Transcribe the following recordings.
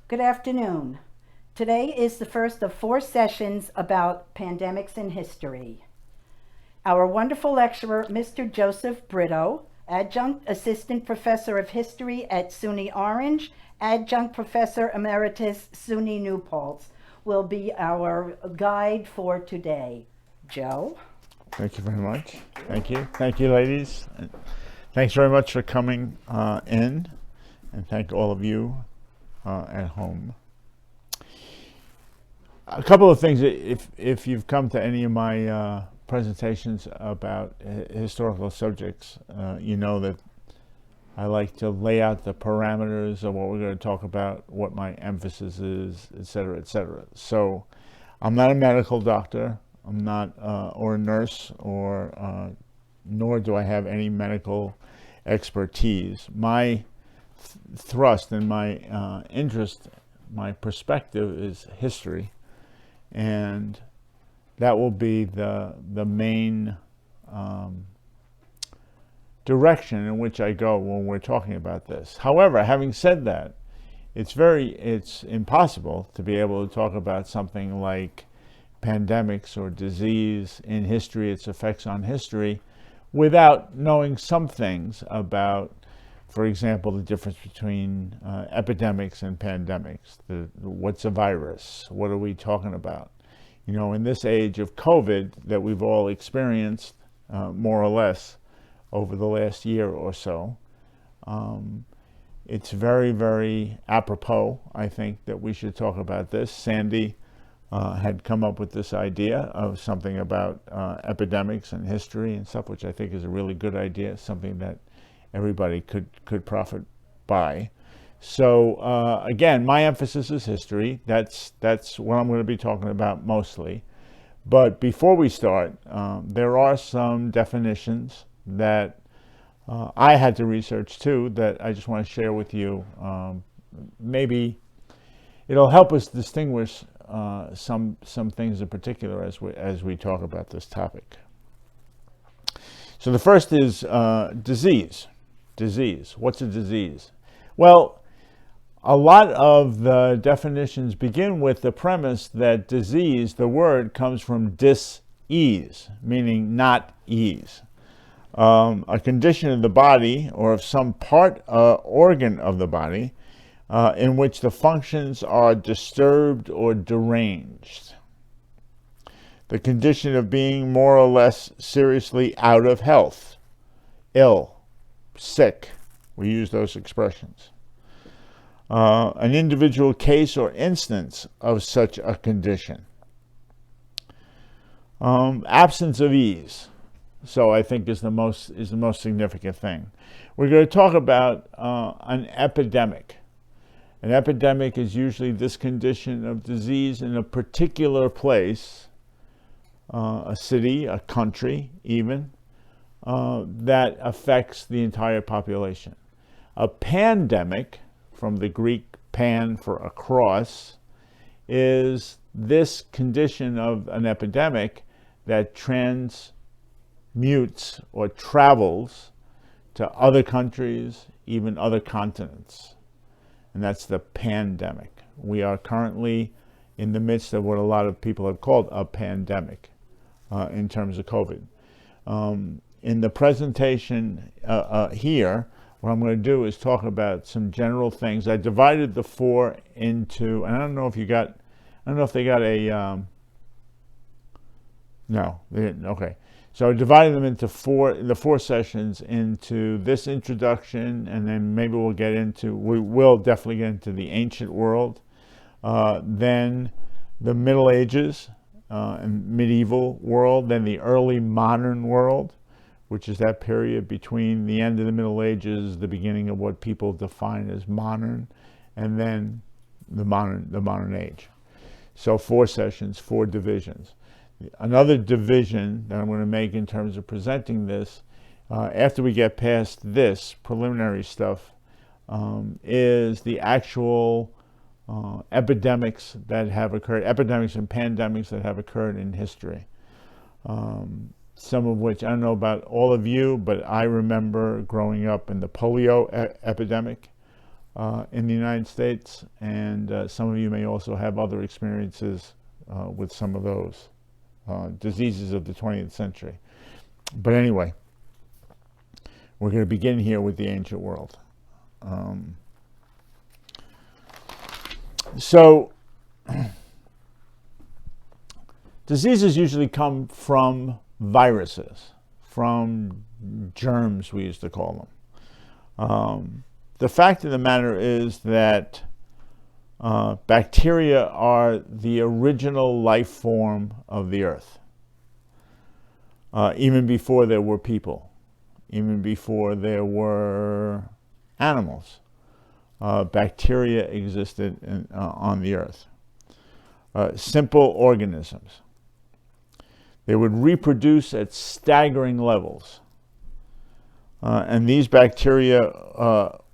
Good afternoon. Today is the first of 4 sessions about pandemics in history. Our wonderful lecturer, Mr. Joseph Britto, Adjunct Assistant Professor of History at SUNY Orange, Adjunct Professor Emeritus, SUNY New Paltz, will be our guide for today. Joe? Thank you very much. Thank you. Thank you, ladies. And thanks very much for coming in, and thank all of you at home. A couple of things. If you've come to any of my presentations about historical subjects, you know that I like to lay out the parameters of what we're going to talk about, what my emphasis is, et cetera, et cetera. So I'm not a medical doctor. I'm not, or a nurse, or nor do I have any medical expertise. My thrust and my interest, my perspective is history, and that will be the main direction in which I go when we're talking about this. However, having said that, it's impossible to be able to talk about something like pandemics or disease in history, its effects on history, without knowing some things about, for example, the difference between epidemics and pandemics. What's a virus? What are we talking about? You know, in this age of COVID that we've all experienced, more or less, over the last year or so, it's very, very apropos, I think, that we should talk about this. Sandy had come up with this idea of something about epidemics and history and stuff, which I think is a really good idea, something that everybody could profit by. So again, my emphasis is history. That's what I'm going to be talking about mostly. But before we start, there are some definitions that I had to research too that I just want to share with you. Maybe it'll help us distinguish some things in particular as we talk about this topic. So the first is disease. Disease. What's a disease? Well, a lot of the definitions begin with the premise that disease, the word, comes from dis-ease, meaning not ease. A condition of the body or of some part organ of the body in which the functions are disturbed or deranged. The condition of being more or less seriously out of health, ill, sick. We use those expressions. An individual case or instance of such a condition. Absence of ease. So I think is the most significant thing. We're going to talk about an epidemic. An epidemic is usually this condition of disease in a particular place, a city, a country even, that affects the entire population. A pandemic, from the Greek pan for across, is this condition of an epidemic that transmutes or travels to other countries, even other continents. And that's the pandemic. We are currently in the midst of what a lot of people have called a pandemic in terms of COVID. In the presentation here, what I'm going to do is talk about some general things. I divided the 4 into, and I don't know if they got a, no, they didn't, okay. So I divided them into the 4 sessions into this introduction, and then maybe we will definitely get into the ancient world, then the Middle Ages and medieval world, then the early modern world, which is that period between the end of the Middle Ages, the beginning of what people define as modern, and then the modern age. So 4 sessions, 4 divisions. Another division that I'm going to make in terms of presenting this, after we get past this preliminary stuff, is the actual epidemics that have occurred, epidemics and pandemics that have occurred in history. Some of which, I don't know about all of you, but I remember growing up in the polio epidemic. in the United States, and some of you may also have other experiences with some of those diseases of the 20th century. But anyway, we're going to begin here with the ancient world. So, diseases usually come from viruses, from germs, we used to call them. The fact of the matter is that bacteria are the original life form of the earth. Even before there were people, even before there were animals, bacteria existed on the earth. Simple organisms. They would reproduce at staggering levels. And these bacteria,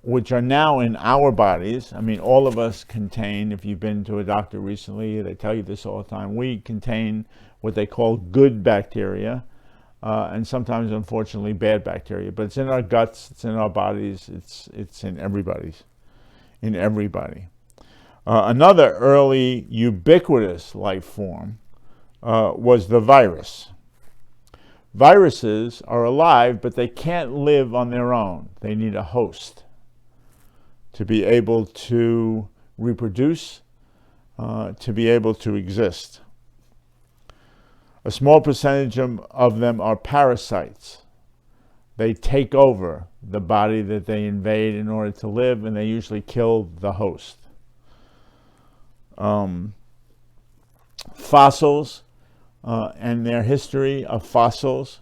which are now in our bodies, I mean, all of us contain, if you've been to a doctor recently, they tell you this all the time, we contain what they call good bacteria, and sometimes, unfortunately, bad bacteria. But it's in our guts, it's in our bodies, it's in everybody. Another early ubiquitous life form was the virus. Viruses are alive, but they can't live on their own. They need a host to be able to reproduce, to be able to exist. A small percentage of them are parasites. They take over the body that they invade in order to live, and they usually kill the host. Fossils and their history of fossils.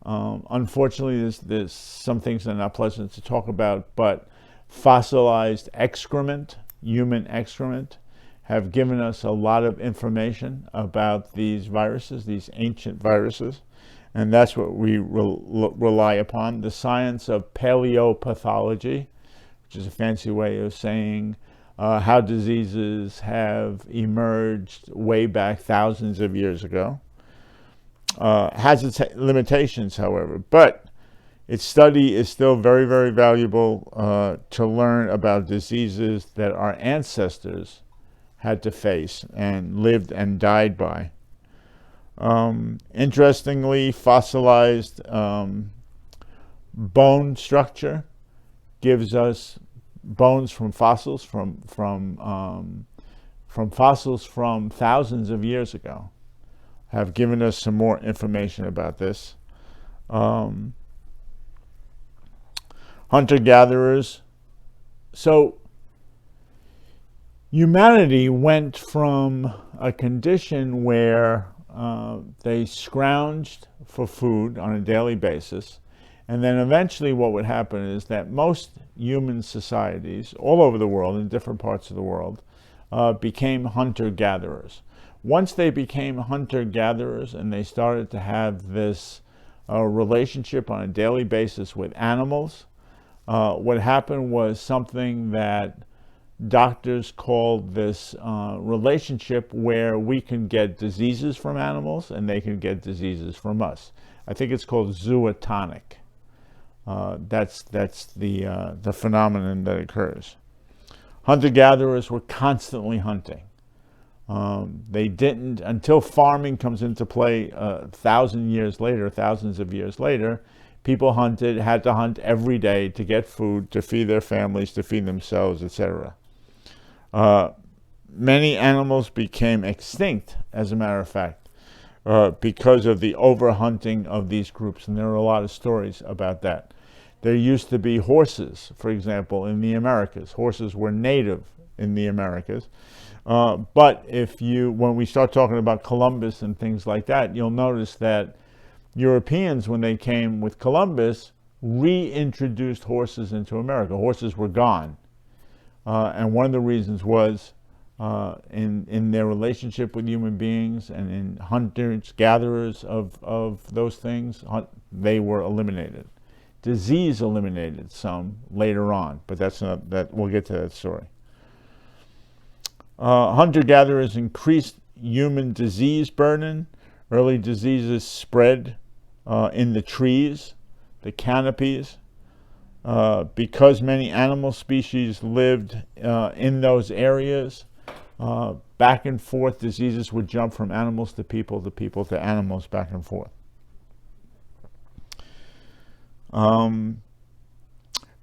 Unfortunately, there's some things that are not pleasant to talk about, but fossilized excrement, human excrement, have given us a lot of information about these viruses, these ancient viruses, and that's what we rely upon. The science of paleopathology, which is a fancy way of saying how diseases have emerged way back thousands of years ago, has its limitations, however, but its study is still very, very valuable to learn about diseases that our ancestors had to face and lived and died by. Interestingly, fossilized bone structure gives us bones from fossils from fossils from thousands of years ago. Have given us some more information about this. Hunter-gatherers. So humanity went from a condition where they scrounged for food on a daily basis, and then eventually what would happen is that most human societies all over the world, in different parts of the world, became hunter-gatherers. Once they became hunter-gatherers and they started to have this relationship on a daily basis with animals, what happened was something that doctors called this relationship where we can get diseases from animals and they can get diseases from us. I think it's called zootonic. That's the phenomenon that occurs. Hunter-gatherers were constantly hunting. They didn't, until farming comes into play thousands of years later, people had to hunt every day to get food, to feed their families, to feed themselves, etc. Many animals became extinct, as a matter of fact, because of the overhunting of these groups, and there are a lot of stories about that. There used to be horses, for example, in the Americas. Horses were native in the Americas. But when we start talking about Columbus and things like that, you'll notice that Europeans, when they came with Columbus, reintroduced horses into America. Horses were gone. And one of the reasons was in their relationship with human beings and in hunters, gatherers of those things, they were eliminated. Disease eliminated some later on, but we'll get to that story. Hunter-gatherers increased human disease burden. Early diseases spread in the trees, the canopies, because many animal species lived in those areas, back and forth, diseases would jump from animals to people to animals, back and forth.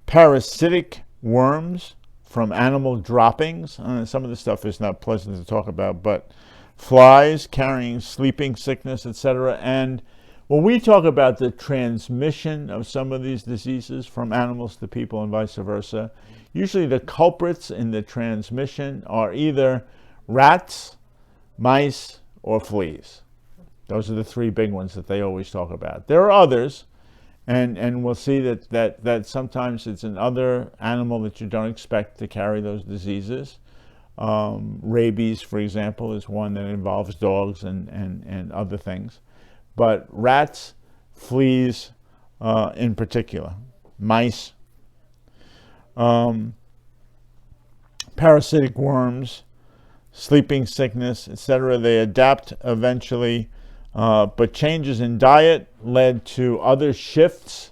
Parasitic worms from animal droppings. Some of the stuff is not pleasant to talk about, but flies carrying sleeping sickness, etc. And when we talk about the transmission of some of these diseases from animals to people and vice versa, usually the culprits in the transmission are either rats, mice, or fleas. Those are the three big ones that they always talk about. There are others, and we'll see that sometimes it's another animal that you don't expect to carry those diseases. Rabies, for example, is one that involves dogs and other things. But rats, fleas in particular, mice, parasitic worms, sleeping sickness, etc. They adapt eventually, but changes in diet led to other shifts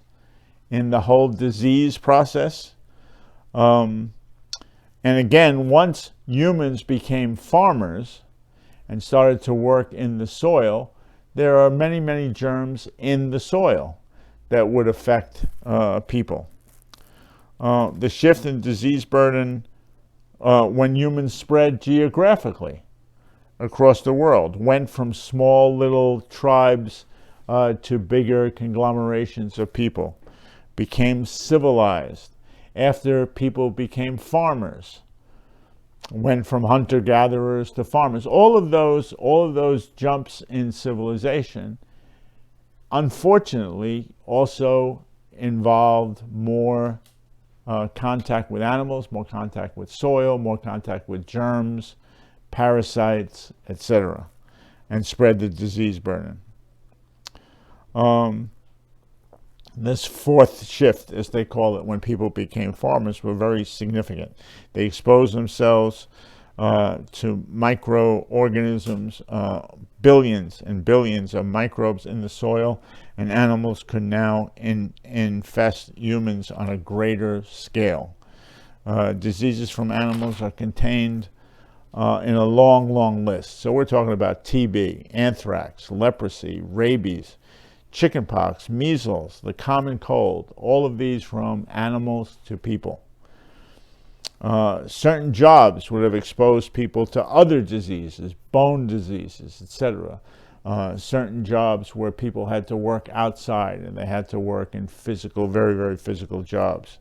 in the whole disease process. And again, once humans became farmers and started to work in the soil, there are many, many germs in the soil that would affect people. The shift in disease burden when humans spread geographically across the world, went from small little tribes to bigger conglomerations of people, became civilized. After people became farmers, went from hunter-gatherers to farmers. All of those jumps in civilization, unfortunately, also involved more contact with animals, more contact with soil, more contact with germs, parasites, etc., and spread the disease burden. This fourth shift, as they call it, when people became farmers, were very significant. They exposed themselves to microorganisms, billions and billions of microbes in the soil, and animals could now infest humans on a greater scale. Diseases from animals are contained in a long, long list. So we're talking about TB, anthrax, leprosy, rabies, chickenpox, measles, the common cold, all of these from animals to people. Certain jobs would have exposed people to other diseases, bone diseases, etc. Certain jobs where people had to work outside and they had to work in physical, very, very physical jobs,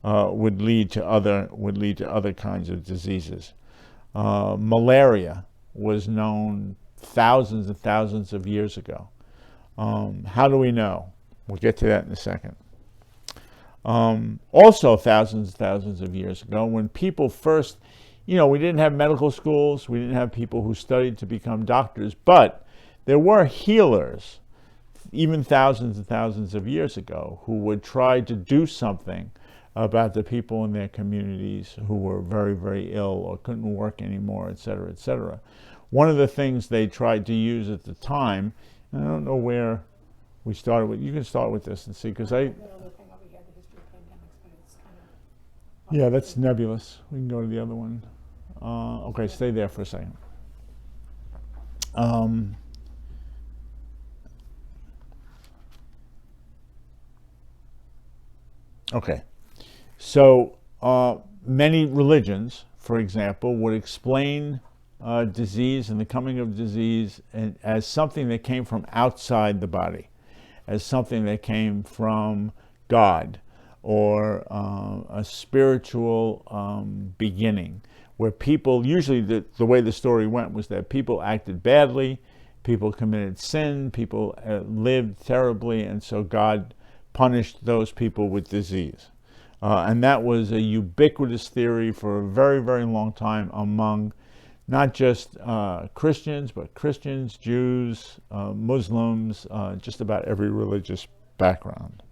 would lead to other kinds of diseases. Malaria was known thousands and thousands of years ago. How do we know? We'll get to that in a second. Also thousands and thousands of years ago, when people first, we didn't have medical schools, we didn't have people who studied to become doctors, but there were healers, even thousands and thousands of years ago, who would try to do something about the people in their communities who were very, very ill or couldn't work anymore, etc., etc. One of the things they tried to use at the time, I don't know where we started with. You can start with this and see, because yeah, that's nebulous. We can go to the other one. Okay, stay there for a second. Okay, so many religions, for example, would explain disease and the coming of disease as something that came from outside the body, as something that came from God, or a spiritual beginning, where people, usually the way the story went was that people acted badly, people committed sin, people lived terribly, and so God punished those people with disease. And that was a ubiquitous theory for a very, very long time among not just Christians, but Christians, Jews, Muslims, just about every religious background.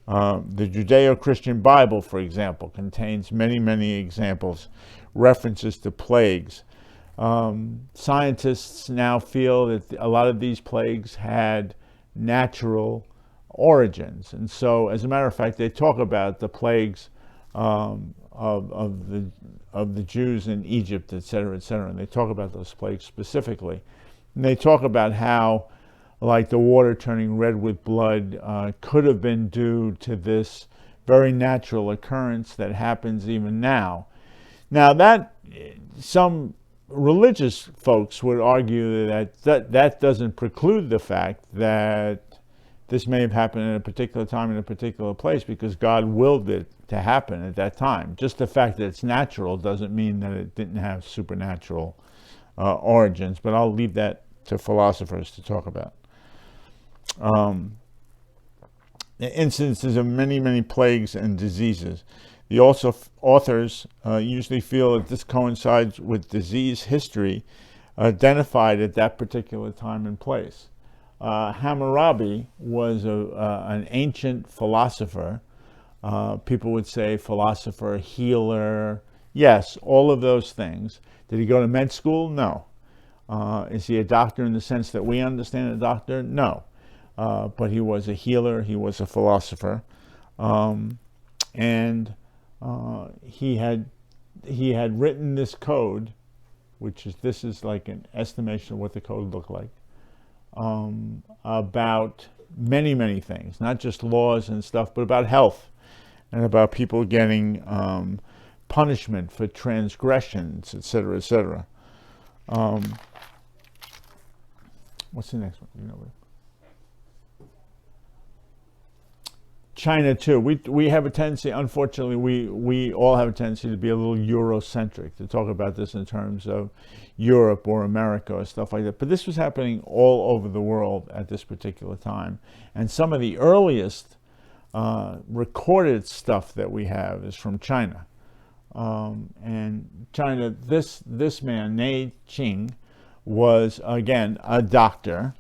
The Judeo-Christian Bible, for example, contains many, many examples, references to plagues. Scientists now feel that a lot of these plagues had natural origins. And so, as a matter of fact, they talk about the plagues of the Jews in Egypt, etc., etc., and they talk about those plagues specifically. And they talk about how, like the water turning red with blood, could have been due to this very natural occurrence that happens even now. Now, that some religious folks would argue that doesn't preclude the fact that this may have happened at a particular time in a particular place because God willed it to happen at that time. Just the fact that it's natural doesn't mean that it didn't have supernatural origins, but I'll leave that to philosophers to talk about. The instances of many, many plagues and diseases. The authors usually feel that this coincides with disease history identified at that particular time and place. Hammurabi was an ancient philosopher. People would say philosopher, healer. Yes, all of those things. Did he go to med school? No. Is he a doctor in the sense that we understand a doctor? No. But he was a healer. He was a philosopher. And he had written this code, this is like an estimation of what the code looked like, about many, many things, not just laws and stuff, but about health and about people getting punishment for transgressions, etc., etc. What's the next one? You know, China too. We have a tendency, unfortunately, we all have a tendency to be a little Eurocentric, to talk about this in terms of Europe or America or stuff like that. But this was happening all over the world at this particular time. And some of the earliest recorded stuff that we have is from China. And China, this man, Nei Qing, was again a doctor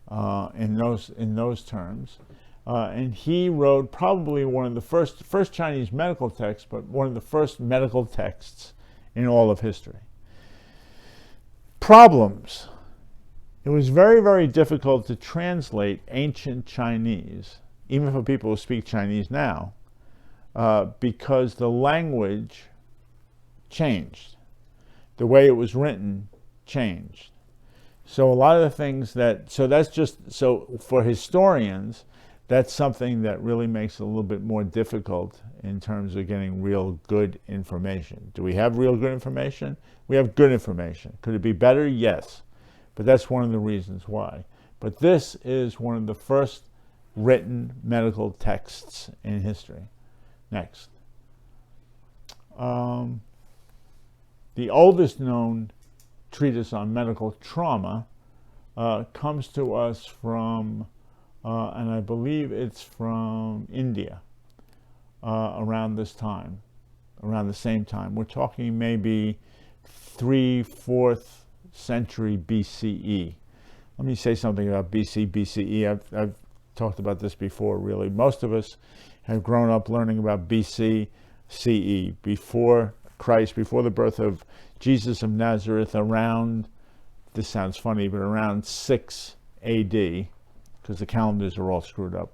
in those terms. And he wrote probably one of the first Chinese medical texts, but one of the first medical texts in all of history. Problems. It was very, very difficult to translate ancient Chinese, even for people who speak Chinese now, because the language changed. The way it was written changed. So a lot of the things so for historians, that's something that really makes it a little bit more difficult in terms of getting real good information. Do we have real good information? We have good information. Could it be better? Yes. But that's one of the reasons why. But this is one of the first written medical texts in history. Next. The oldest known treatise on medical trauma comes to us from and I believe it's from India around this time, around the same time. We're talking maybe 3-4th century BCE. Let me say something about BCE. I've talked about this before, really. Most of us have grown up learning about BCE, before Christ, before the birth of Jesus of Nazareth, around, this sounds funny, but around 6 AD, because the calendars are all screwed up.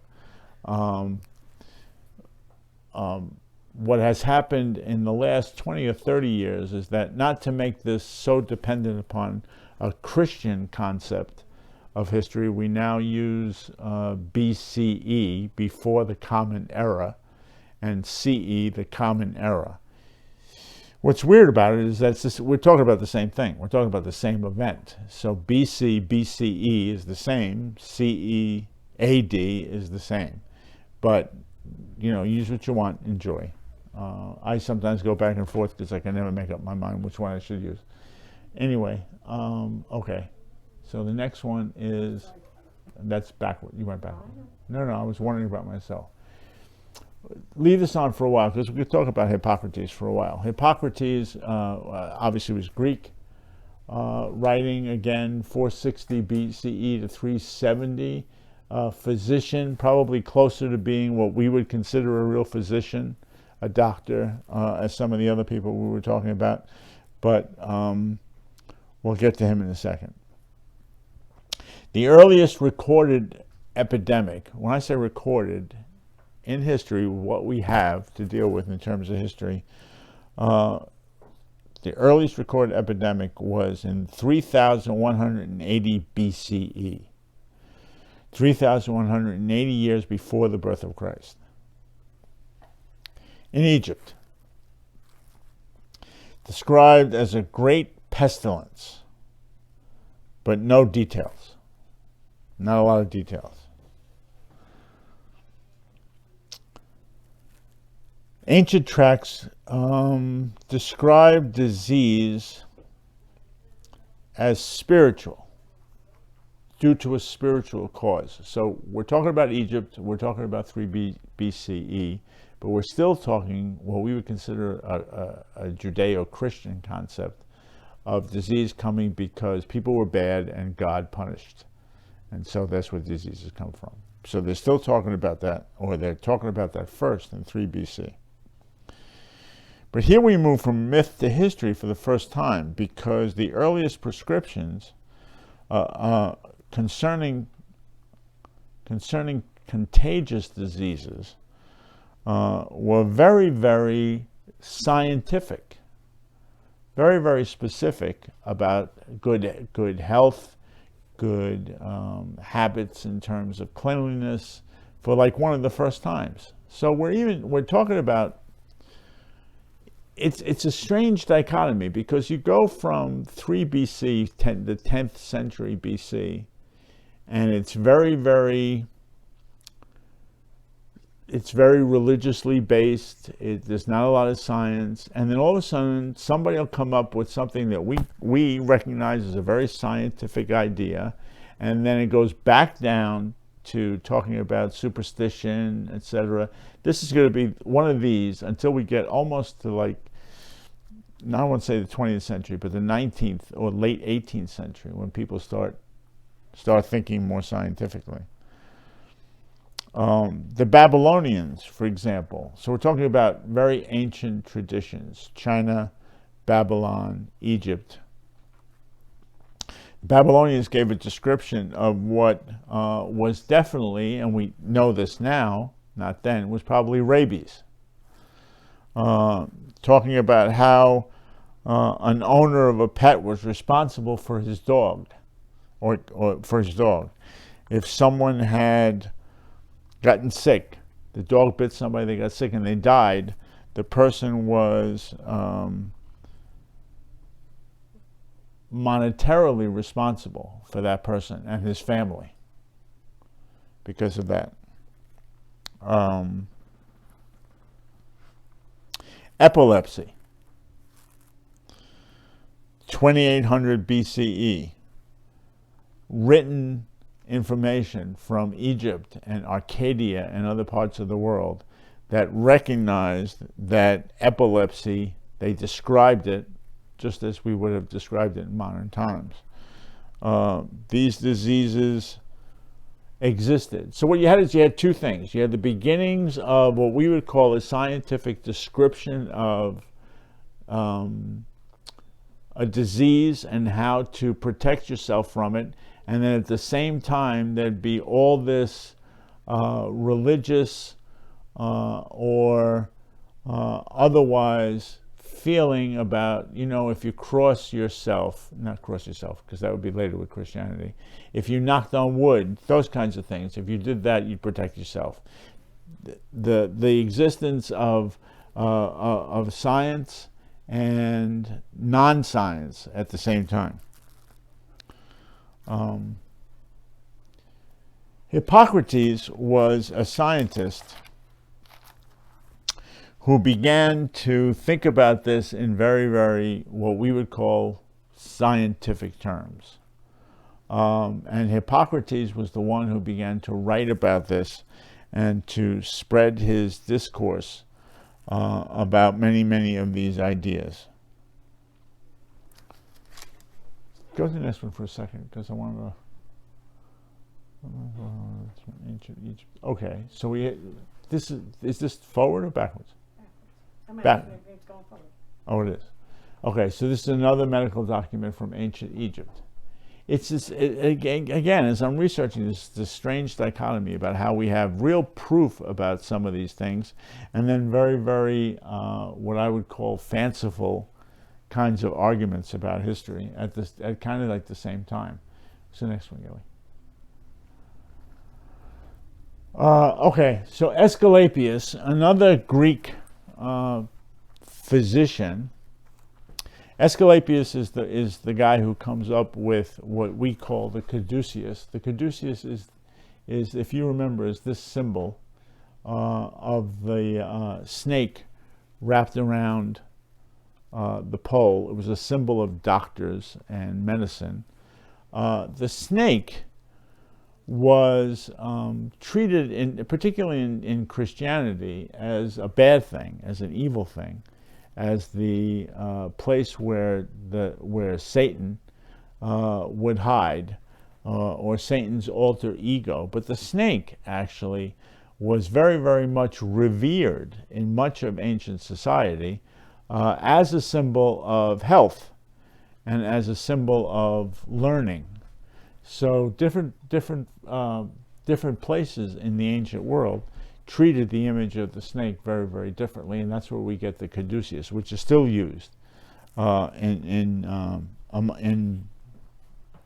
What has happened in the last 20 or 30 years is that, not to make this so dependent upon a Christian concept of history, we now use BCE, before the Common Era, and CE, the Common Era. What's weird about it is that we're talking about the same thing. We're talking about the same event. So BCE is the same. CE, AD is the same. But, use what you want, enjoy. I sometimes go back and forth because I can never make up my mind which one I should use. Anyway, okay. So the next one is, that's backward. You went backward. No, I was wondering about myself. Leave this on for a while because we could talk about Hippocrates for a while. Hippocrates obviously was Greek, writing again 460 BCE to 370. Physician, probably closer to being what we would consider a real physician, a doctor, as some of the other people we were talking about. But we'll get to him in a second. The earliest recorded epidemic, when I say recorded in history, what we have to deal with in terms of history, the earliest recorded epidemic was in 3180 BCE, 3,180 years before the birth of Christ, in Egypt, described as a great pestilence, but no details, not a lot of details. Ancient tracts describe disease as spiritual, due to a spiritual cause. So we're talking about Egypt, we're talking about 3 BCE, but we're still talking what we would consider a Judeo-Christian concept of disease coming because people were bad and God punished. And so that's where diseases come from. So they're still talking about that, or they're talking about that first in 3 BC. But here we move from myth to history for the first time, because the earliest prescriptions concerning contagious diseases were very, very scientific, very, very specific about good health, good habits in terms of cleanliness, for like one of the first times. So we're talking about, it's a strange dichotomy, because you go from 3 BC, the 10th century BC, and it's very, very religiously based. There's not a lot of science, and then all of a sudden somebody will come up with something that we recognize as a very scientific idea, and then it goes back down to talking about superstition, etc. This is going to be one of these until we get almost to, like, I want to say the 20th century, but the 19th or late 18th century, when people start thinking more scientifically. The Babylonians, for example. So we're talking about very ancient traditions: China, Babylon, Egypt. The Babylonians gave a description of what was definitely, and we know this now, not then, was probably rabies. Talking about how an owner of a pet was responsible for his dog, or for his dog. If someone had gotten sick, the dog bit somebody, they got sick and they died, the person was monetarily responsible for that person and his family because of that. Epilepsy, 2800 BCE, written information from Egypt and Arcadia and other parts of the world that recognized that epilepsy, they described it just as we would have described it in modern times. These diseases existed. So what you had is you had two things. You had the beginnings of what we would call a scientific description of a disease and how to protect yourself from it. And then at the same time, there'd be all this religious or otherwise feeling about, if you not cross yourself, because that would be later with Christianity. If you knocked on wood, those kinds of things, if you did that, you'd protect yourself. The existence of science and non-science at the same time. Hippocrates was a scientist who began to think about this in very, very, what we would call scientific terms. And Hippocrates was the one who began to write about this and to spread his discourse about many, many of these ideas. Go to the next one for a second, because I want to. Ancient Egypt. Okay, so is this forward or backwards? Back. It's going forward. Oh, it is. Okay, so this is another medical document from ancient Egypt. it's just, again, as I'm researching this strange dichotomy about how we have real proof about some of these things, and then very, very, what I would call fanciful kinds of arguments about history at kind of like the same time. What's the next one, Gilly? Okay, so Escalapius, another Greek physician. Escalapius is the guy who comes up with what we call the caduceus. The caduceus is if you remember, is this symbol of the snake wrapped around the pole. It was a symbol of doctors and medicine. The snake was treated, particularly in Christianity, as a bad thing, as an evil thing, as the place where Satan would hide, or Satan's alter ego. But the snake actually was very, very much revered in much of ancient society as a symbol of health and as a symbol of learning. So different places in the ancient world treated the image of the snake very, very differently, and that's where we get the caduceus, which is still used in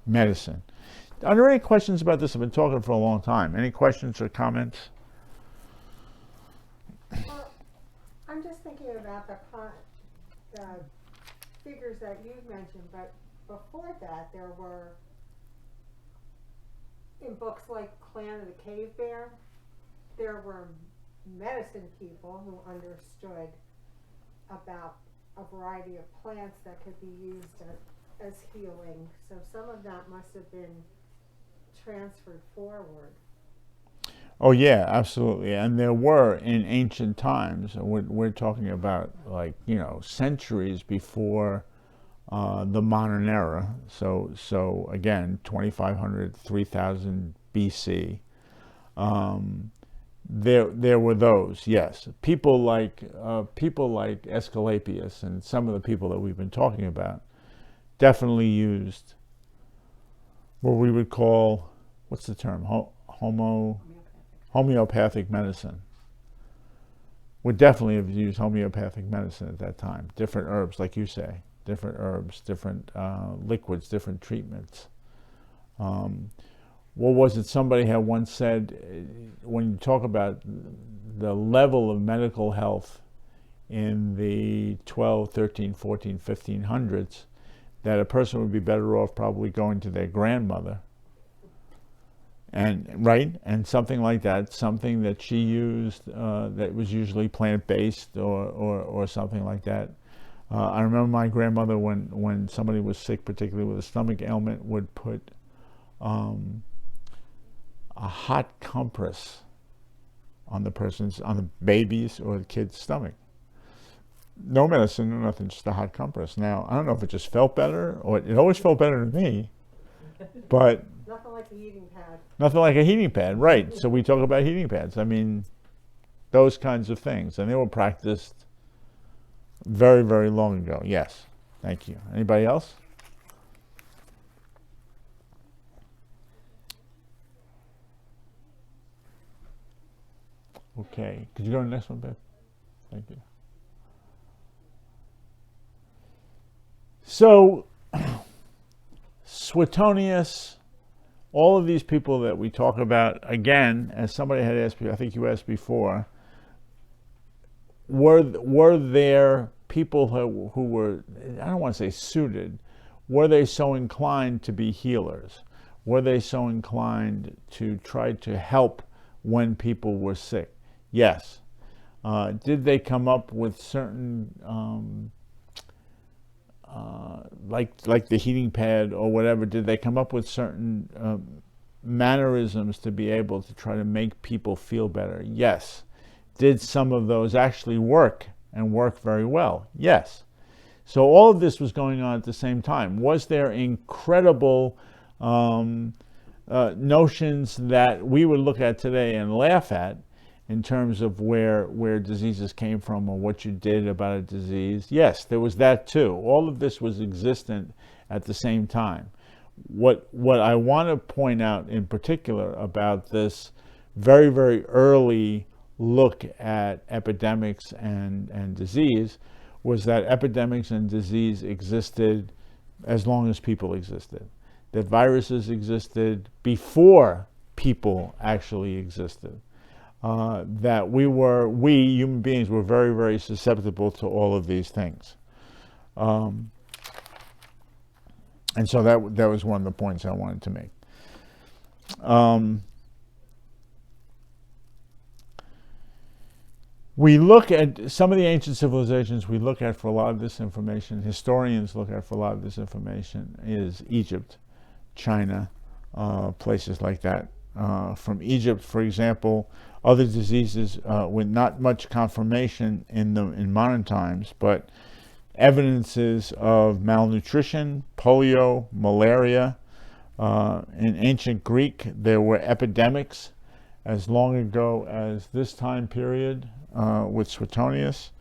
medicine. Are there any questions about this? I've been talking for a long time. Any questions or comments? Well, I'm just thinking about the figures that you've mentioned, but before that, there were, in books like Clan of the Cave Bear, there were medicine people who understood about a variety of plants that could be used as healing. So some of that must have been transferred forward. Oh yeah, absolutely. And there were in ancient times, we're talking about centuries before the modern era. So again, 2500, 3000 BC. There were those, yes. People like Escalapius and some of the people that we've been talking about definitely used what we would call, what's the term? Homeopathic medicine. Would definitely have used homeopathic medicine at that time. Different herbs, like you say. Different herbs, different liquids, different treatments. What was it? Somebody had once said, when you talk about the level of medical health in the 12, 13, 14, 1500s, that a person would be better off probably going to their grandmother. And something like that, something that she used that was usually plant-based or something like that. I remember my grandmother, when somebody was sick, particularly with a stomach ailment, would put a hot compress on the baby's or the kid's stomach. No medicine, no nothing, just a hot compress. Now, I don't know if it just felt better, or it always felt better to me, but Nothing like a heating pad. Nothing like a heating pad, right. So we talk about heating pads. I mean, those kinds of things. And they were practiced very, very long ago. Yes. Thank you. Anybody else? Okay. Could you go to the next one, Beth? Thank you. So, Suetonius, all of these people that we talk about, again, as somebody had asked, I think you asked before, were there people who were, I don't want to say suited, were they so inclined to be healers? Were they so inclined to try to help when people were sick? Yes. Did they come up with certain, like the heating pad or whatever, did they come up with certain mannerisms to be able to try to make people feel better? Yes. Did some of those actually work and work very well? Yes. So all of this was going on at the same time. Was there incredible notions that we would look at today and laugh at in terms of where diseases came from or what you did about a disease? Yes, there was that too. All of this was existent at the same time. what I want to point out in particular about this very, very early look at epidemics and disease was that epidemics and disease existed as long as people existed. That viruses existed before people actually existed. That we human beings were very, very susceptible to all of these things. And so that was one of the points I wanted to make. We look at some of the ancient civilizations we look at for a lot of this information, historians look at for a lot of this information, is Egypt, China, places like that. From Egypt, for example, other diseases with not much confirmation in modern times, but evidences of malnutrition, polio, malaria. In ancient Greek, there were epidemics as long ago as this time period with Suetonius.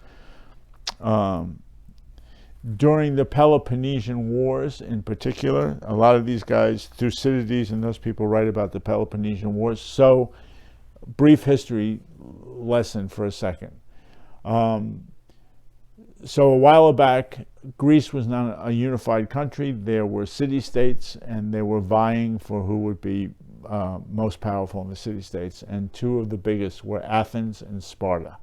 During the Peloponnesian Wars in particular, a lot of these guys, Thucydides and those people, write about the Peloponnesian Wars. So, brief history lesson for a second. So a while back, Greece was not a unified country. There were city-states, and they were vying for who would be most powerful in the city-states. And two of the biggest were Athens and Sparta,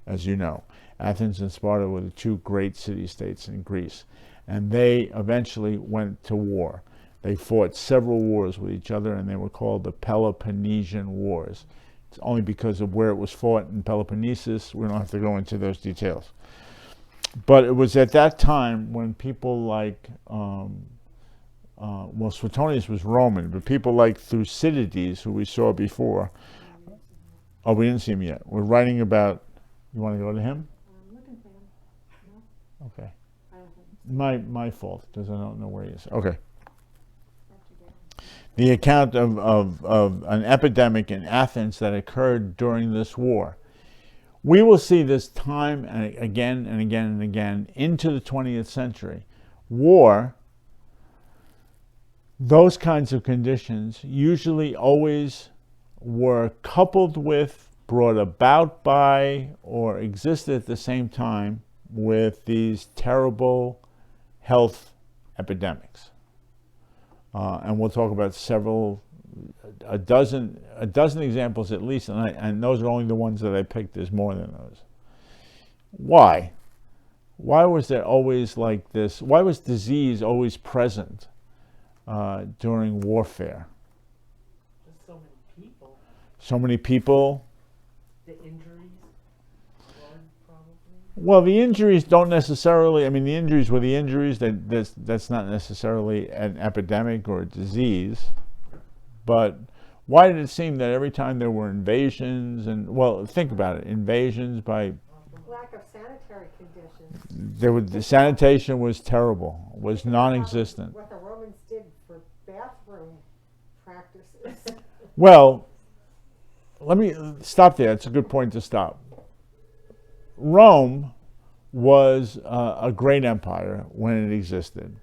as you know. Athens and Sparta were the two great city-states in Greece. And they eventually went to war. They fought several wars with each other, and they were called the Peloponnesian Wars. It's only because of where it was fought in Peloponnesus. We don't have to go into those details. But it was at that time when people like, Suetonius was Roman, but people like Thucydides, who we saw before, oh, we didn't see him yet. We're writing about, you want to go to him? I'm looking for him. No, Okay. I don't think My fault, because I don't know where he is. Okay. so. The account of an epidemic in Athens that occurred during this war. We will see this time and again and again and again into the 20th century. War, those kinds of conditions usually always were coupled with, brought about by, or existed at the same time with these terrible health epidemics. And we'll talk about a dozen examples at least, and those are only the ones that I picked. There's more than those. Why? Why was there always like this? Why was disease always present during warfare? Just so many people. So many people. The injuries, blood, probably. Well, the injuries don't necessarily. I mean, the injuries were the injuries. That's not necessarily an epidemic or a disease. But why did it seem that every time there were invasions think about it, invasions by Lack of sanitary conditions. the sanitation was terrible, was non-existent. What the Romans did for bathroom practices. Well, let me stop there. It's a good point to stop. Rome was a great empire when it existed.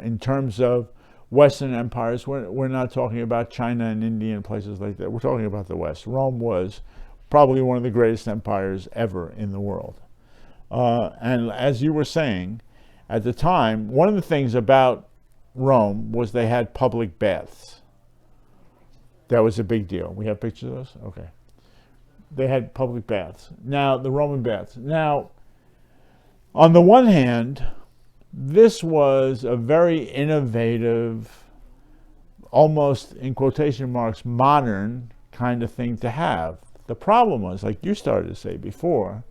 In terms of Western empires, we're not talking about China and India and places like that. We're talking about the West. Rome was probably one of the greatest empires ever in the world. And as you were saying, at the time, one of the things about Rome was they had public baths. That was a big deal. We have pictures of those? Okay. They had public baths. Now, the Roman baths. Now, on the one hand, this was a very innovative, almost in quotation marks, modern kind of thing to have. The problem was, like you started to say before,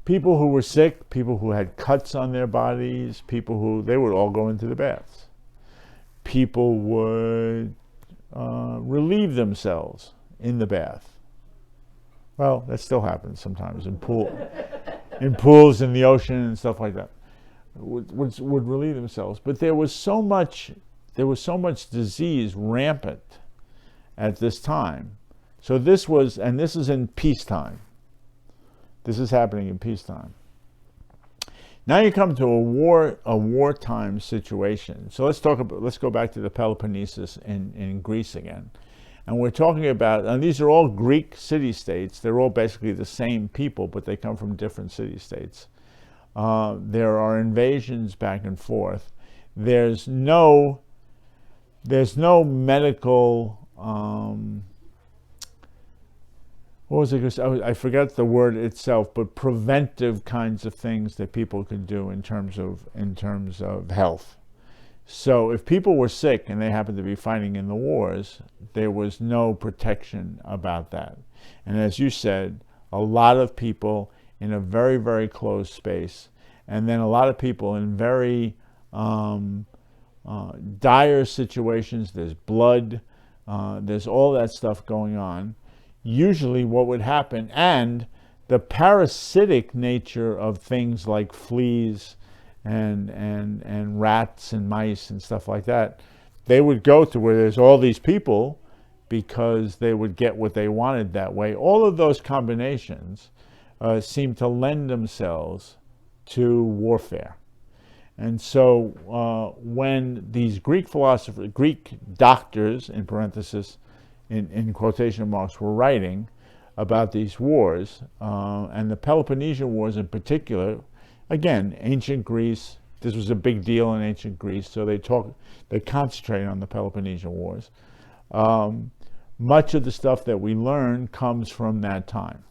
people who were sick, people who had cuts on their bodies, they would all go into the baths. People would relieve themselves in the bath. Well, that still happens sometimes in pools in the ocean and stuff like that. Would relieve themselves, but there was so much disease rampant at this time. So this is in peacetime. This is happening in peacetime. Now you come to a wartime situation. So let's go back to the Peloponnesus in Greece again. And we're talking about, and these are all Greek city-states. They're all basically the same people, but they come from different city-states. There are invasions back and forth. There's no medical, what was it? I forgot the word itself, but preventive kinds of things that people could do in terms of health. So if people were sick and they happened to be fighting in the wars, there was no protection about that. And as you said, a lot of people in a very, very closed space, and then a lot of people in very dire situations. There's blood, there's all that stuff going on. Usually what would happen, and the parasitic nature of things like fleas and rats and mice and stuff like that, they would go to where there's all these people because they would get what they wanted that way. All of those combinations seem to lend themselves to warfare. And so when these Greek philosophers, Greek doctors, in parenthesis, in quotation marks, were writing about these wars, and the Peloponnesian Wars in particular, again, ancient Greece, this was a big deal in ancient Greece, so they concentrate on the Peloponnesian Wars. Much of the stuff that we learn comes from that time.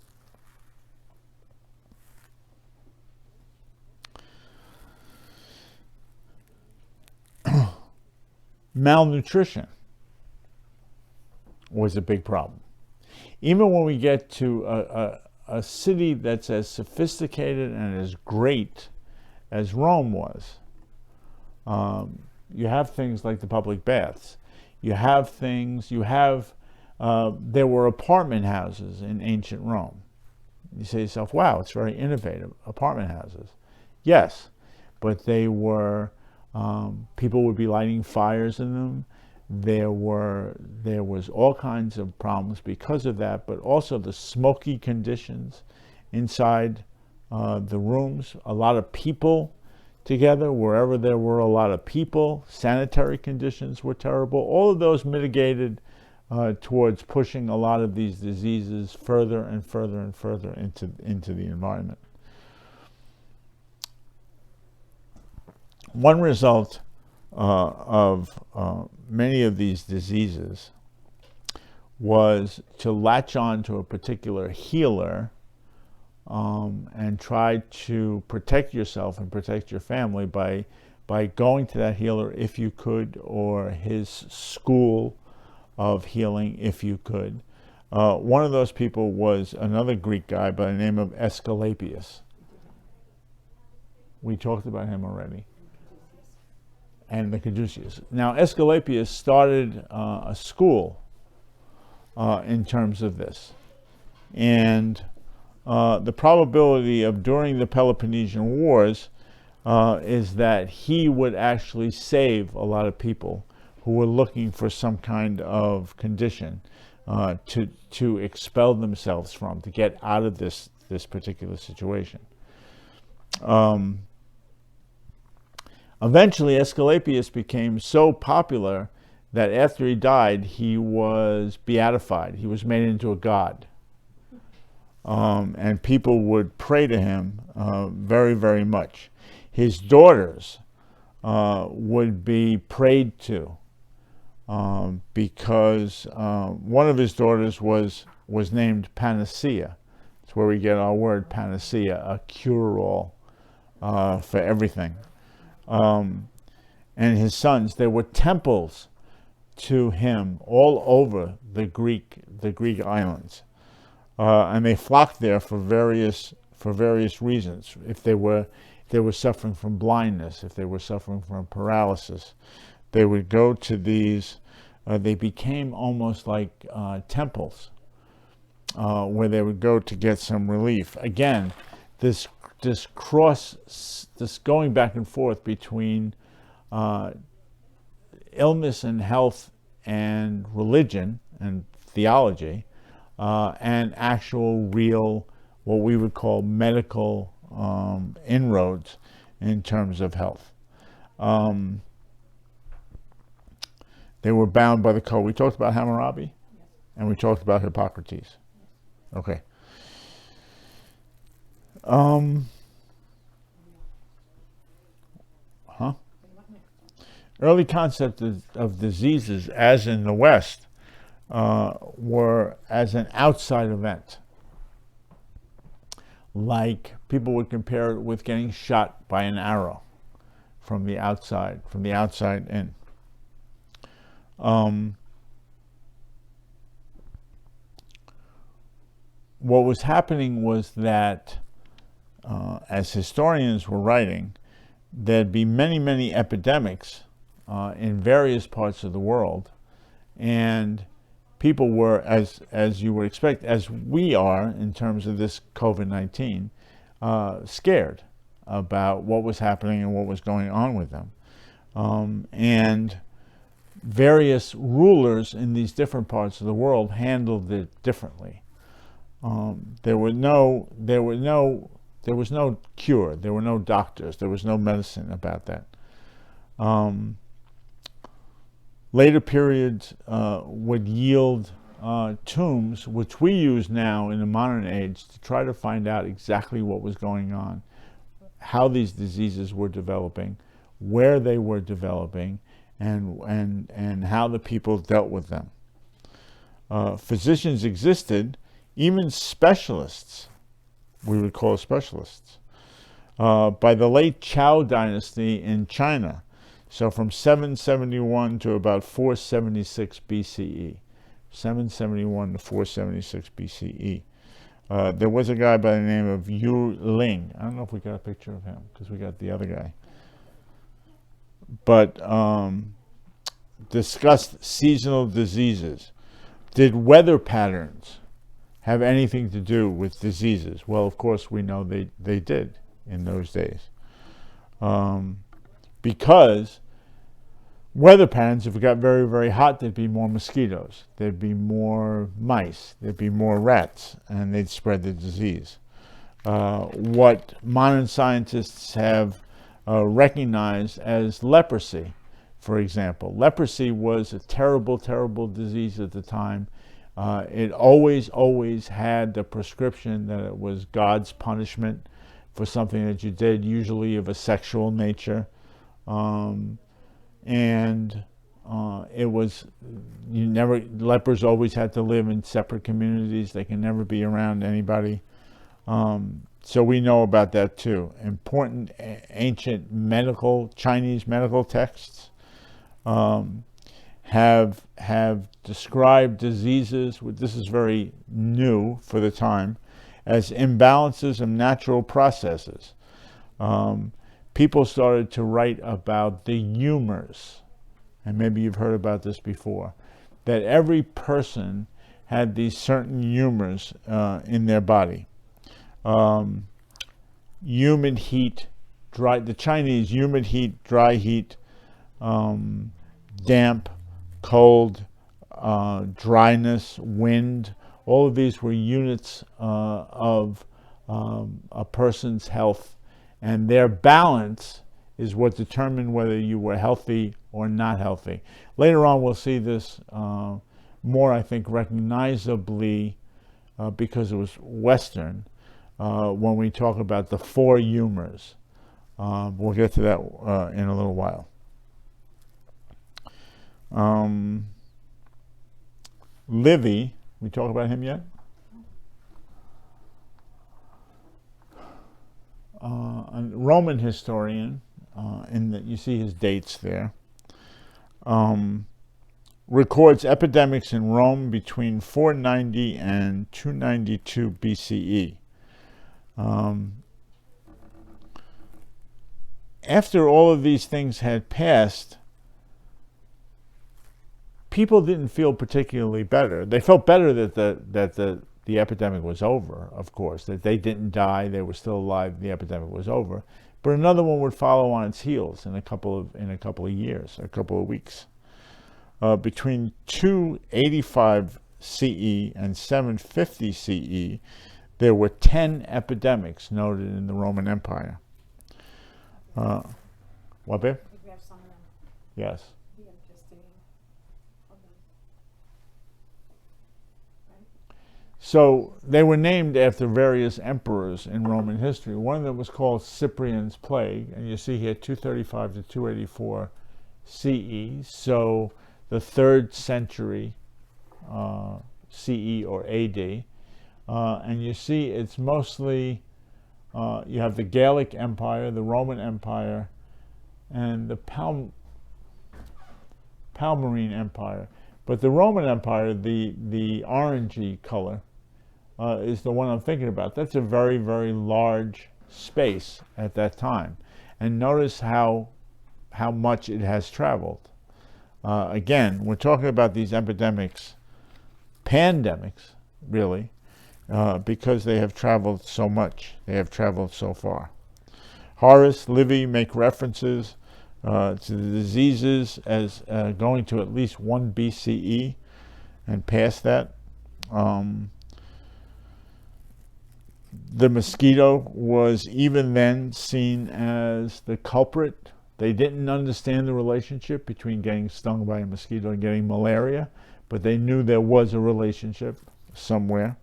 Malnutrition was a big problem. Even when we get to a city that's as sophisticated and as great as Rome was, you have things like the public baths. There were apartment houses in ancient Rome. You say to yourself, wow, it's very innovative, apartment houses. Yes, but they were, people would be lighting fires in them. There was all kinds of problems because of that, but also the smoky conditions inside the rooms. A lot of people together, wherever there were a lot of people. Sanitary conditions were terrible. All of those mitigated towards pushing a lot of these diseases further and further and further into the environment. One result of many of these diseases was to latch on to a particular healer and try to protect yourself and protect your family by going to that healer if you could, or his school of healing if you could. One of those people was another Greek guy by the name of Escalapias. We talked about him already. And the Caduceus. Now, Escalapius started a school in terms of this. And the probability of during the Peloponnesian Wars is that he would actually save a lot of people who were looking for some kind of condition to expel themselves from, to get out of this particular situation. Eventually, Escalapius became so popular that after he died, he was beatified. He was made into a god. And people would pray to him very, very much. His daughters would be prayed to because one of his daughters was named Panacea. That's where we get our word panacea, a cure-all for everything. And his sons, there were temples to him all over the Greek islands, and they flocked there for various reasons. If they were suffering from blindness, if they were suffering from paralysis, they would go to these. They became almost like temples where they would go to get some relief. Again, this going back and forth between illness and health and religion and theology and actual real, what we would call medical inroads. in terms of health. They were bound by the code. We talked about Hammurabi, and we talked about Hippocrates. Okay. Early concepts of diseases, as in the West, were as an outside event. Like people would compare it with getting shot by an arrow from the outside in. What was happening was that, as historians were writing, there'd be many, many epidemics in various parts of the world, and people were, as you would expect, as we are in terms of this COVID-19, scared about what was happening and what was going on with them. And various rulers in these different parts of the world handled it differently. There was no cure. There were no doctors. There was no medicine about that. Later periods would yield tombs, which we use now in the modern age to try to find out exactly what was going on, how these diseases were developing, where they were developing, and how the people dealt with them. Physicians existed, even specialists, we would call specialists, by the late Zhou dynasty in China. So from 771 to about 476 BCE. 771 to 476 BCE. There was a guy by the name of Yu Ling. I don't know if we got a picture of him, because we got the other guy. But discussed seasonal diseases. Did weather patterns have anything to do with diseases? Well, of course, we know they did in those days. Because weather patterns, if it got very, very hot, there'd be more mosquitoes, there'd be more mice, there'd be more rats, and they'd spread the disease. What modern scientists have recognized as leprosy, for example. Leprosy was a terrible, terrible disease at the time. It always had the prescription that it was God's punishment for something that you did, usually of a sexual nature. It was, lepers always had to live in separate communities. They can never be around anybody. So we know about that too. Important ancient Chinese medical texts have described diseases, this is very new for the time, as imbalances of natural processes. People started to write about the humors, and maybe you've heard about this before, that every person had these certain humors in their body. Humid heat, the Chinese humid heat, dry heat, damp, cold, dryness, wind, all of these were units of a person's health, and their balance is what determined whether you were healthy or not healthy. Later on we'll see this more, I think, recognizably because it was Western, when we talk about the four humors. We'll get to that in a little while. Livy, we talk about him yet? A Roman historian, you see his dates there, records epidemics in Rome between 490 and 292 BCE. After all of these things had passed, people didn't feel particularly better. They felt better that the epidemic was over, of course, that they didn't die, they were still alive, the epidemic was over. But another one would follow on its heels in a couple of years, a couple of weeks. Between 285 CE and 750 CE, there were 10 epidemics noted in the Roman Empire. What, babe? I think we have some of them. Yes. We have Justinian. Hold on. Right? So they were named after various emperors in Roman history. One of them was called Cyprian's plague, and you see here 235 to 284 CE. So the 3rd century CE or AD. And you see it's mostly, you have the Gallic Empire, the Roman Empire, and the Palmyrene Empire. But the Roman Empire, the orangey color, is the one I'm thinking about. That's a very, very large space at that time. And notice how much it has traveled. Again, we're talking about these epidemics, pandemics, really, because they have traveled so much. They have traveled so far. Horace, Livy make references to the diseases as going to at least 1 BCE and past that. The mosquito was even then seen as the culprit. They didn't understand the relationship between getting stung by a mosquito and getting malaria, but they knew there was a relationship somewhere.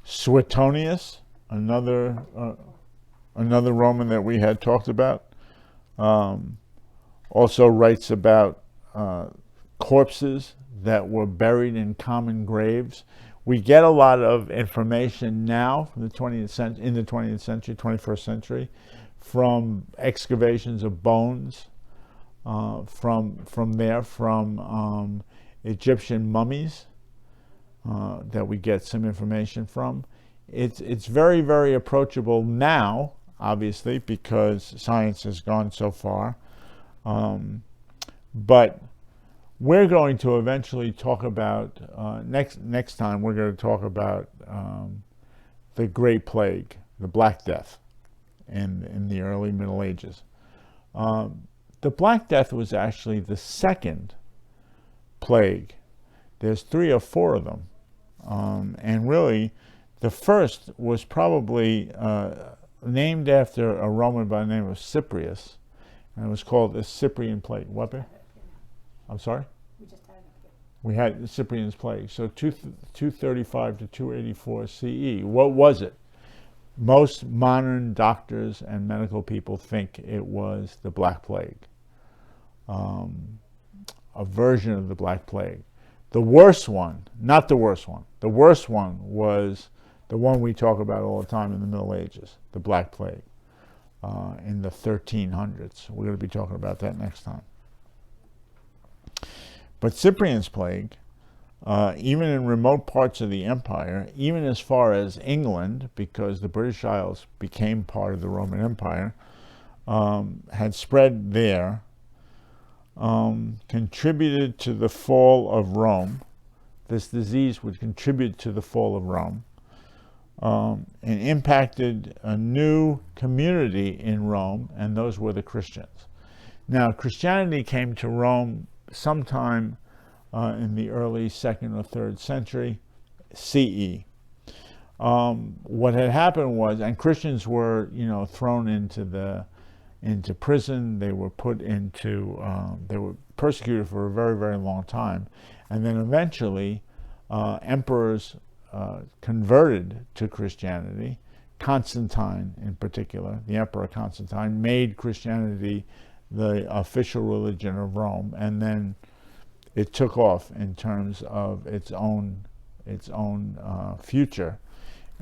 Suetonius, another Roman that we had talked about, also writes about corpses that were buried in common graves. We get a lot of information now from the 20th century, in the 20th century, 21st century, from excavations of bones, from Egyptian mummies that we get some information from. It's very, very approachable now, obviously, because science has gone so far. But we're going to eventually talk about, next time we're going to talk about the Great Plague, the Black Death in the early Middle Ages. The Black Death was actually the second plague. There's 3 or 4 of them. And really, the first was probably named after a Roman by the name of Cyprius, and it was called the Cyprian Plague. What? I'm sorry? We just had it. We had the Cyprian's Plague. So 235 to 284 CE. What was it? Most modern doctors and medical people think it was the Black Plague, a version of the Black Plague. The worst one, not the worst one, the worst one was the one we talk about all the time in the Middle Ages, the Black Plague, in the 1300s. We're going to be talking about that next time. But Cyprian's Plague, even in remote parts of the empire, even as far as England, because the British Isles became part of the Roman Empire, had spread there, contributed to the fall of Rome. This disease would contribute to the fall of Rome, and impacted a new community in Rome, and those were the Christians. Now, Christianity came to Rome sometime in the early 2nd or 3rd century CE. What had happened was, and Christians were, thrown into prison. They were put into, they were persecuted for a very, very long time, and then eventually emperors converted to Christianity. Constantine, in particular, the Emperor Constantine, made Christianity the official religion of Rome, and then it took off in terms of its own future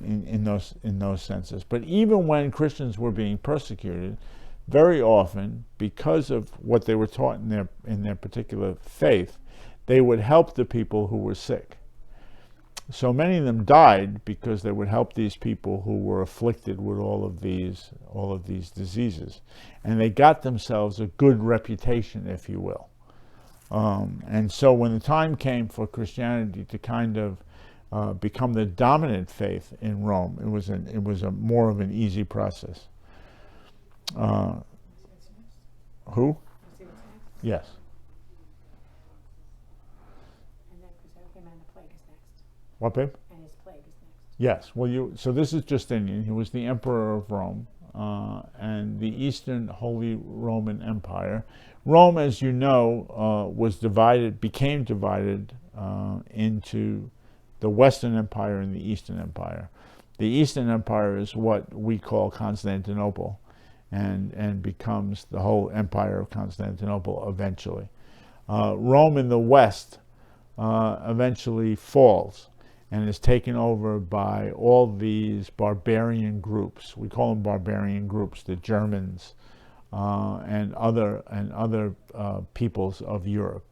in those senses. But even when Christians were being persecuted, very often, because of what they were taught in their particular faith, they would help the people who were sick. So many of them died because they would help these people who were afflicted with all of these diseases, and they got themselves a good reputation, if you will. And so when the time came for Christianity to kind of become the dominant faith in Rome, it was a more of an easy process. Who? Yes. And then Plague is next. What, babe? And his plague is next. Yes. Well, so this is Justinian. He was the emperor of Rome and the Eastern Holy Roman Empire. Rome, as you know, became divided into the Western Empire and the Eastern Empire. The Eastern Empire is what we call Constantinople, and becomes the whole empire of Constantinople eventually. Rome in the West eventually falls and is taken over by all these barbarian groups. We call them barbarian groups, the Germans and other peoples of Europe.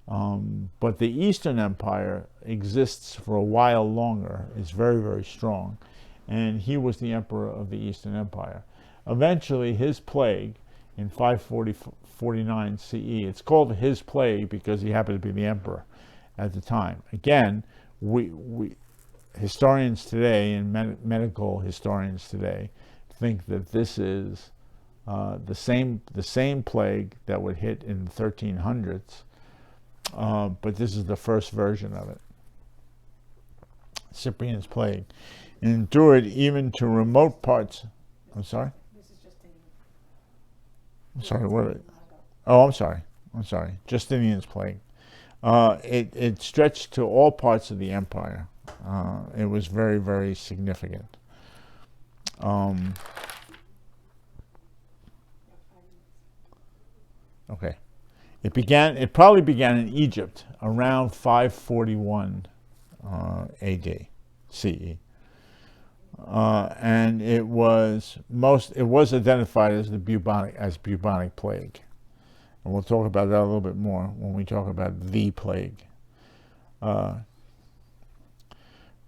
But the Eastern Empire exists for a while longer. It's very, very strong. And he was the emperor of the Eastern Empire. Eventually, his plague in 549 CE, it's called his plague because he happened to be the emperor at the time. Again, we historians today and medical historians today think that this is the same plague that would hit in the 1300s, but this is the first version of it. Cyprian's plague endured even to remote parts. I'm sorry. This is Justinian. I'm sorry. What? Oh, I'm sorry. Justinian's plague. It stretched to all parts of the empire. It was very, very significant. Okay. It probably began in Egypt around 541 AD, CE. And it was identified as the bubonic plague. And we'll talk about that a little bit more when we talk about the plague.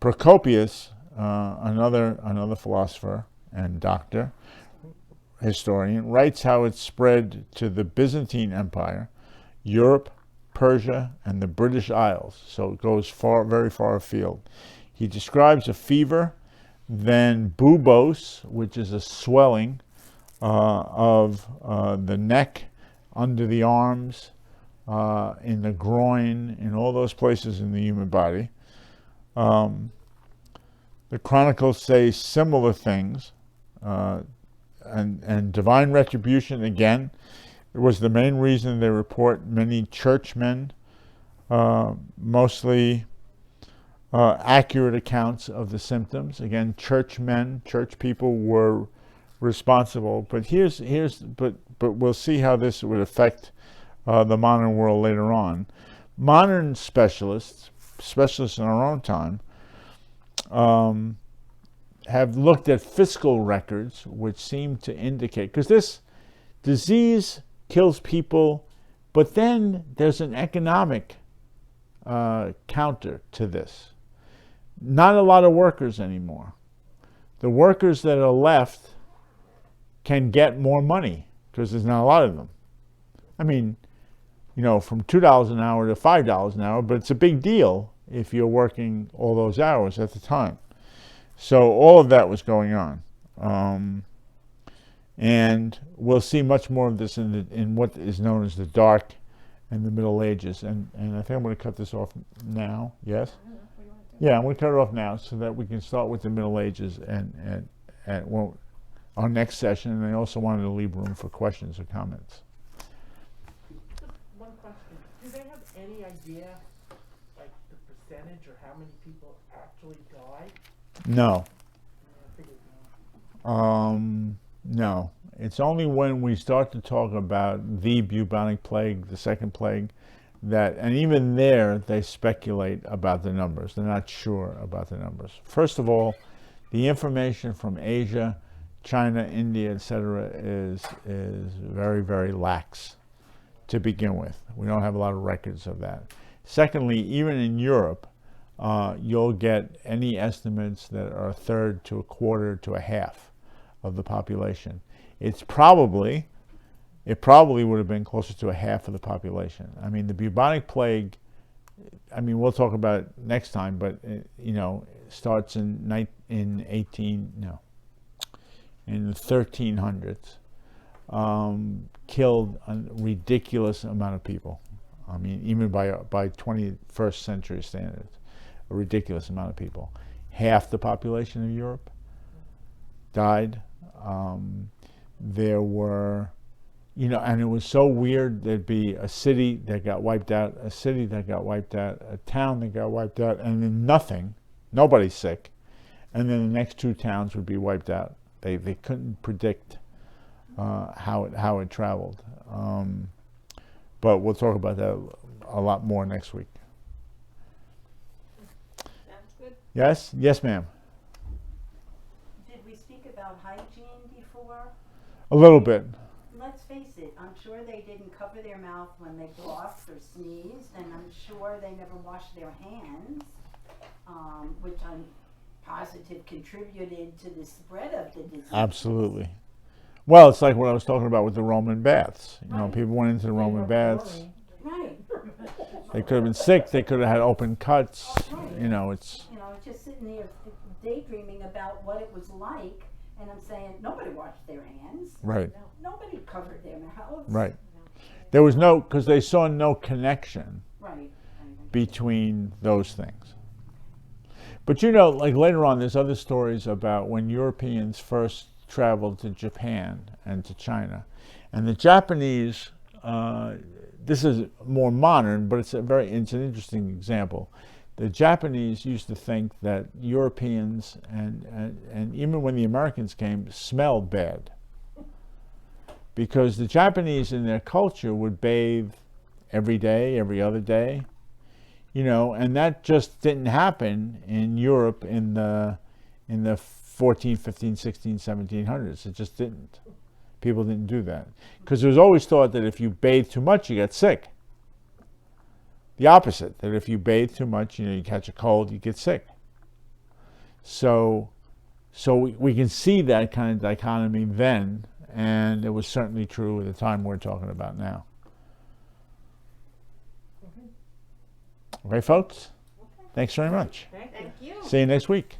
Procopius, another philosopher and doctor, historian, writes how it spread to the Byzantine Empire, Europe, Persia, and the British Isles. So it goes very far afield. He describes a fever, then bubos, which is a swelling of the neck, under the arms, in the groin, in all those places in the human body. The chronicles say similar things, and divine retribution, again, it was the main reason they report many churchmen, mostly accurate accounts of the symptoms. Again, church people were responsible. But but we'll see how this would affect the modern world later on. Modern specialists in our own time, have looked at fiscal records which seem to indicate, because this disease kills people, but then there's an economic counter to this. Not a lot of workers anymore. The workers that are left can get more money because there's not a lot of them. I mean, from $2 an hour to $5 an hour, but it's a big deal if you're working all those hours at the time. So all of that was going on. And we'll see much more of this in what is known as the Dark and the Middle Ages. And I think I'm going to cut this off now. Yes? Yeah, I'm going to cut it off now so that we can start with the Middle Ages and our next session. And I also wanted to leave room for questions or comments. One question. Do they have any idea, like the percentage or how many people actually died? No. I figured no. No. It's only when we start to talk about the bubonic plague, the second plague, and even there they speculate about the numbers. They're not sure about the numbers. First of all, the information from Asia, China, India, etc. is very, very lax to begin with. We don't have a lot of records of that. Secondly, even in Europe, you'll get any estimates that are a third to a quarter to a half of the population. It probably would have been closer to a half of the population. I mean, the bubonic plague, we'll talk about it next time, but starts in the 1300s, killed a ridiculous amount of people. I mean, even by 21st century standards. a ridiculous amount of people. Half the population of Europe died. There were, and it was so weird. There'd be a city that got wiped out, a city that got wiped out, a town that got wiped out, and then nothing, nobody's sick. And then the next two towns would be wiped out. They couldn't predict how it traveled. But we'll talk about that a lot more next week. Sounds good. Yes? Yes, ma'am. Did we speak about hygiene before? A little bit. Let's face it, I'm sure they didn't cover their mouth when they coughed or sneezed, and I'm sure they never washed their hands, which I'm positive contributed to the spread of the disease. Absolutely. Well, it's like what I was talking about with the Roman baths. Right. People went into the Roman baths. Right. They could have been sick. They could have had open cuts. Right. It's Just sitting there daydreaming about what it was like, and I'm saying nobody washed their hands. right, Nobody covered their mouths. right. There was because they saw no connection Right. between those things. But like later on, there's other stories about when Europeans first traveled to Japan and to China. And the Japanese, this is more modern, but it's an interesting example. The Japanese used to think that Europeans and even when the Americans came, smelled bad. Because the Japanese in their culture would bathe every day, every other day, and that just didn't happen in Europe in the 14, 15, 16, 1700s. It just didn't. People didn't do that. Because it was always thought that if you bathe too much, you get sick. The opposite, that if you bathe too much, you catch a cold, you get sick. So we can see that kind of dichotomy then, and it was certainly true at the time we're talking about now. Okay, folks? Thanks very much. Thank you. Thank you. See you next week.